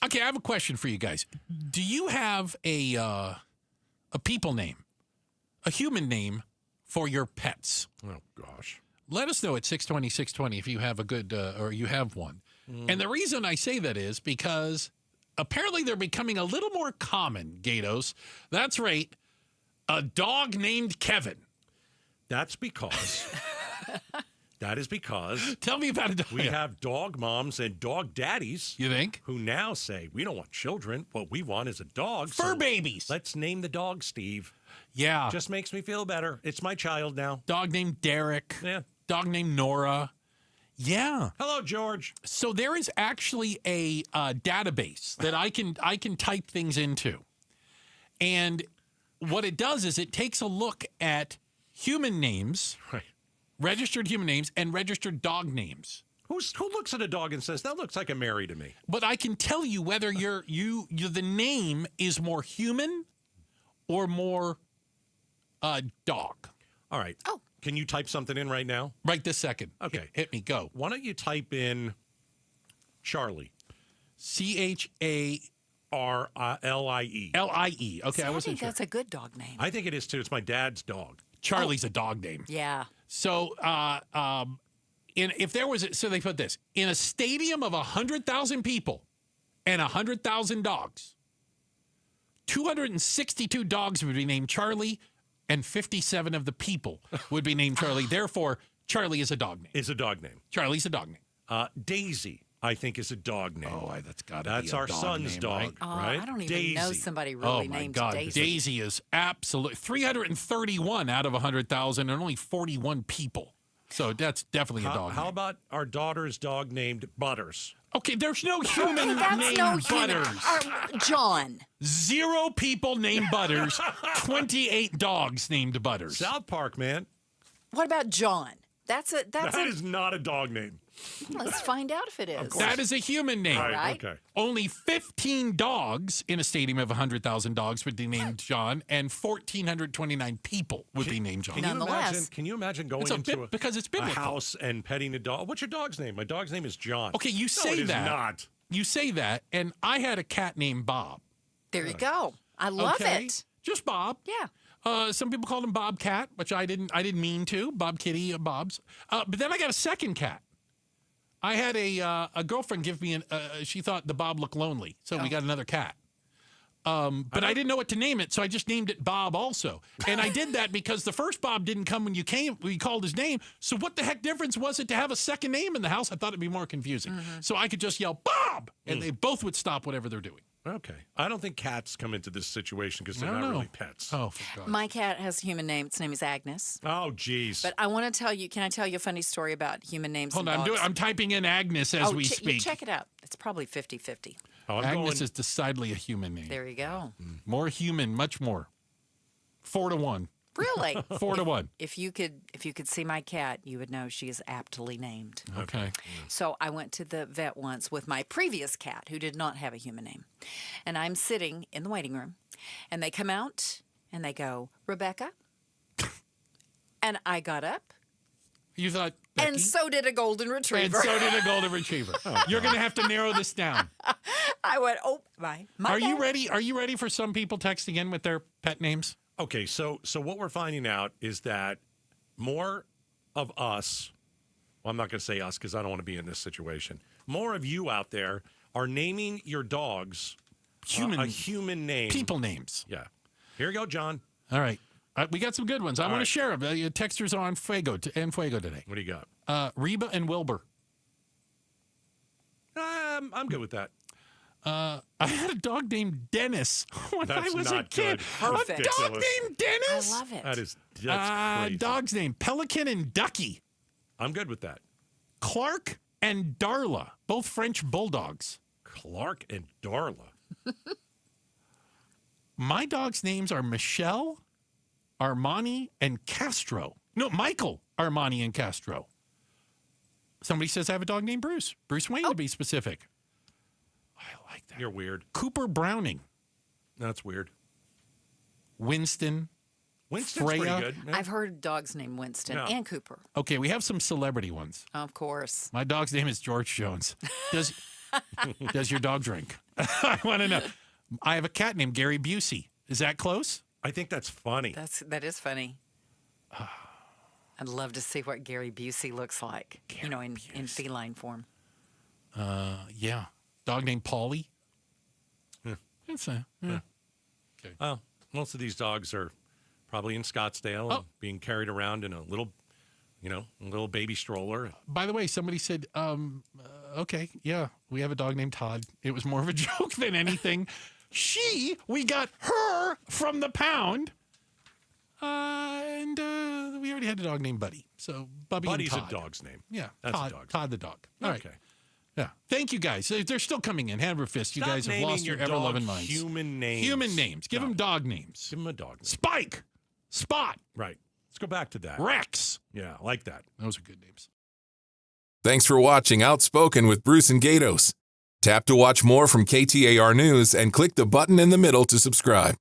Okay, I have a question for you guys. Do you have a people name, a human name for your pets? Oh, gosh. Let us know at 620 if you have a good or you have one. And the reason I say that is because apparently they're becoming a little more common, Gaydos. That's right, a dog named Kevin. That is because Tell me about it. we have dog moms and dog daddies. You think? Who now say, we don't want children. What we want is a dog. Fur babies. Let's name the dog Steve. Yeah. Just makes me feel better. It's my child now. Dog named Derek. Yeah. Dog named Nora. Yeah. Hello, George. So there is actually a database that I can type things into. And what it does is it takes a look at human names, Right. registered human names, and registered dog names. Who looks at a dog and says, that looks like a Mary to me? But I can tell you whether the name is more human or more dog. All right. Oh. Can you type something in right now? Right this second. Okay. Hit me, go. Why don't you type in Charlie? CHARLIE. RLIE. Okay, I I wasn't think sure. that's a good dog name. I think it is too. It's my dad's dog. Charlie's a dog name. Yeah. So, if there was, so they put this in a stadium of 100,000 people and 100,000 dogs, 262 dogs would be named Charlie, and 57 of the people would be named Charlie. Therefore, Charlie is a dog name. Is a dog name. Charlie's a dog name. Daisy, I think, is a dog name. Oh, that's got to be That's a our dog son's name, dog, right? right? I don't even Daisy. know somebody really Oh my named God, Daisy. Daisy is absolutely 331 out of 100,000 and only 41 people. So that's definitely a dog How name. about our daughter's dog named Butters? Okay, there's no human That's named no human. Butters. John. 0 people named Butters. 28 dogs named Butters. South Park, man. What about John? That That is not a dog name. Let's find out if it is. That is a human name. Right. Okay. Only 15 dogs in a stadium of 100,000 dogs would be named John, and 1,429 people would be named John. Nonetheless. Can you imagine going It's a into because it's a biblical. house and petting a dog? What's your dog's name? My dog's name is John. Okay, you No, say it is that. not. You say that, and I had a cat named Bob. There you go. I love Okay? it. Just Bob. Yeah. Some people called him Bobcat, which I didn't mean to. Bob Kitty, Bob's. But then I got a second cat. I had a girlfriend give me she thought the Bob looked lonely, so we got another cat. But I didn't know what to name it, so I just named it Bob also. And I did that because the first Bob didn't come when you came. We called his name. So what the heck difference was it to have a second name in the house? I thought it'd be more confusing. So I could just yell Bob, and they both would stop whatever they're doing. Okay. I don't think cats come into this situation because they're I don't not know. really pets. Oh, for God. My cat has a human name. Its name is Agnes. Oh, geez. But I want to tell you, can I tell you a funny story about human names Hold and on, dogs? I'm typing in Agnes as we you speak. check it out. It's probably 50-50. Oh, I'm Agnes going. is decidedly a human name. There you go. More human, much more. 4-1. Really? 4-1. If you could see my cat, you would know she is aptly named. Okay. So I went to the vet once with my previous cat who did not have a human name. And I'm sitting in the waiting room and they come out and they go, Rebecca. And I got up You thought. and Becky? so did a golden And retriever. so did a golden retriever. You're going to have to narrow this down. I went, oh, my Are you bad." ready? Are you ready for some people texting in with their pet names? Okay, so what we're finding out is that more of us, well, I'm not going to say us because I don't want to be in this situation. More of you out there are naming your dogs a human name. People names. Yeah. Here you go, John. All right. We got some good ones. I want to right. share them. Texters are on Fuego today. What do you got? Reba and Wilbur. I'm good with that. I had a dog named Dennis when That's I was a not kid. good. Perfect. A dog Ridiculous. named Dennis? I love it. That's crazy. Dog's name, Pelican and Ducky. I'm good with that. Clark and Darla, both French bulldogs. Clark and Darla. My dog's names are Michelle, Armani, and Castro. No, Michael, Armani, and Castro. Somebody says I have a dog named Bruce. Bruce Wayne, to be specific. I like that. You're weird. Cooper Browning. That's weird. Winston. Winston's Freya. pretty good. Yeah. I've heard dogs named Winston Yeah. and Cooper. Okay, we have some celebrity ones. Of course. My dog's name is George Jones. does your dog drink? I want to know. I have a cat named Gary Busey. Is that close? I think that's funny. That is funny. I'd love to see what Gary Busey looks like, in feline form. Yeah. Dog named Paulie. Yeah. That's a, yeah. Okay. Oh, most of these dogs are probably in Scottsdale and being carried around in a little baby stroller. By the way, somebody said, okay, yeah, we have a dog named Todd. It was more of a joke than anything. We got her from the pound. And we already had a dog named Buddy. So Buddy's and Todd. a dog's name. Yeah, That's Todd, a dog. Todd the dog. All right. Okay. Yeah. Thank you guys. They're still coming in. Hand over fist. You Stop guys have naming lost your dog ever-loving minds. Human names. Human names. Give them dog names. Give them a dog name. Spike. Spot. Right. Let's go back to that. Rex. Yeah, I like that. Those are good names. Thanks for watching Outspoken with Bruce and Gaydos. Tap to watch more from KTAR News and click the button in the middle to subscribe.